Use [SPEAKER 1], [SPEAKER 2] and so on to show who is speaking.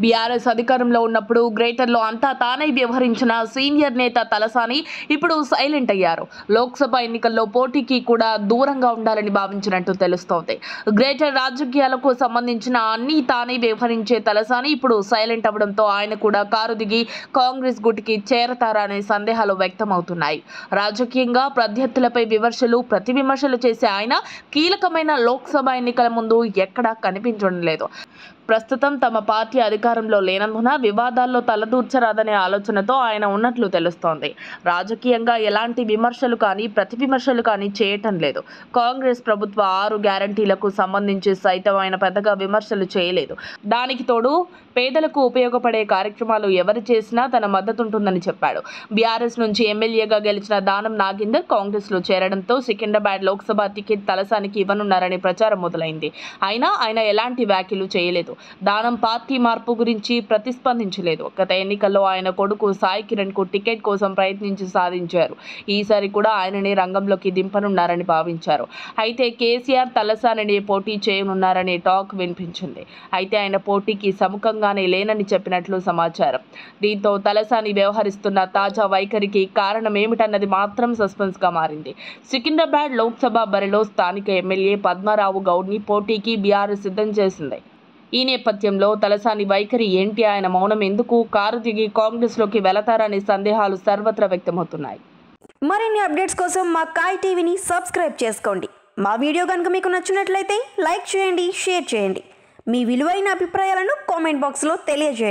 [SPEAKER 1] BRS అధికారంలో ఉన్నప్పుడు గ్రేటర్లో అంతా తానై వ్యవహరించిన సీనియర్ నేత తలసాని ఇప్పుడు సైలెంట్ అయ్యారు. లోక్సభ ఎన్నికల్లో పోటీకి కూడా దూరంగా ఉండాలని భావించినట్టు తెలుస్తోంది. గ్రేటర్ రాజకీయాలకు సంబంధించిన అన్ని తానై వ్యవహరించే తలసాని ఇప్పుడు సైలెంట్ అవడంతో ఆయన కూడా కారు దిగి కాంగ్రెస్ గుటికి చేరతారా అనే సందేహాలు వ్యక్తమవుతున్నాయి. రాజకీయంగా ప్రత్యర్థులపై విమర్శలు ప్రతి విమర్శలు చేసే ఆయన కీలకమైన లోక్సభ ఎన్నికల ముందు ఎక్కడా కనిపించడం లేదు. ప్రస్తుతం తమ పార్టీ అధికారంలో లేనందున వివాదాల్లో తలదూర్చరాదనే ఆలోచనతో ఆయన ఉన్నట్లు తెలుస్తోంది. రాజకీయంగా ఎలాంటి విమర్శలు కానీ ప్రతి విమర్శలు కానీ చేయటం లేదు. కాంగ్రెస్ ప్రభుత్వ 6 గ్యారంటీలకు సంబంధించి సైతం ఆయన పెద్దగా విమర్శలు చేయలేదు. దానికి తోడు పేదలకు ఉపయోగపడే కార్యక్రమాలు ఎవరు చేసినా తన మద్దతు ఉంటుందని చెప్పాడు. బీఆర్ఎస్ నుంచి ఎమ్మెల్యేగా గెలిచిన దానం నాగేందర్ కాంగ్రెస్లో చేరడంతో సికింద్రాబాద్ లోక్సభ టికెట్ తలసానికి ఇవ్వనున్నారని ప్రచారం మొదలైంది. అయినా ఆయన ఎలాంటి వ్యాఖ్యలు చేయలేదు. దానం పార్టీ మార్పు గురించి ప్రతిస్పందించలేదు. గత ఎన్నికల్లో ఆయన కొడుకు సాయి కిరణ్ కు టికెట్ కోసం ప్రయత్నించి సాధించారు. ఈసారి కూడా ఆయననే రంగంలోకి దింపనున్నారని భావించారు. అయితే కేసీఆర్ తలసానిని పోటీ చేయనున్నారనే టాక్ వినిపించింది. అయితే ఆయన పోటీకి సముఖంగానే లేనని చెప్పినట్లు సమాచారం. దీంతో తలసాని వ్యవహరిస్తున్న తాజా వైఖరికి కారణం ఏమిటన్నది మాత్రం సస్పెన్స్ గా మారింది. సికింద్రాబాద్ లోక్సభ బరిలో స్థానిక ఎమ్మెల్యే పద్మారావు గౌడ్ని పోటీకి బీఆర్ఎస్ సిద్ధం చేసింది. ఈ నేపథ్యంలో తలసాని వైఖరి ఏంటి, ఆయన మౌనం ఎందుకు, కారు దిగి కాంగ్రెస్లోకి వెళతారనే సందేహాలు సర్వత్రా వ్యక్తమవుతున్నాయి.
[SPEAKER 2] మరిన్ని అప్డేట్స్ కోసం మా కాయ్ టీవీని సబ్స్క్రైబ్ చేసుకోండి. మా వీడియో కనుక మీకు నచ్చినట్లయితే లైక్ చేయండి, షేర్ చేయండి. మీ విలువైన అభిప్రాయాలను కామెంట్ బాక్స్లో తెలియజేయండి.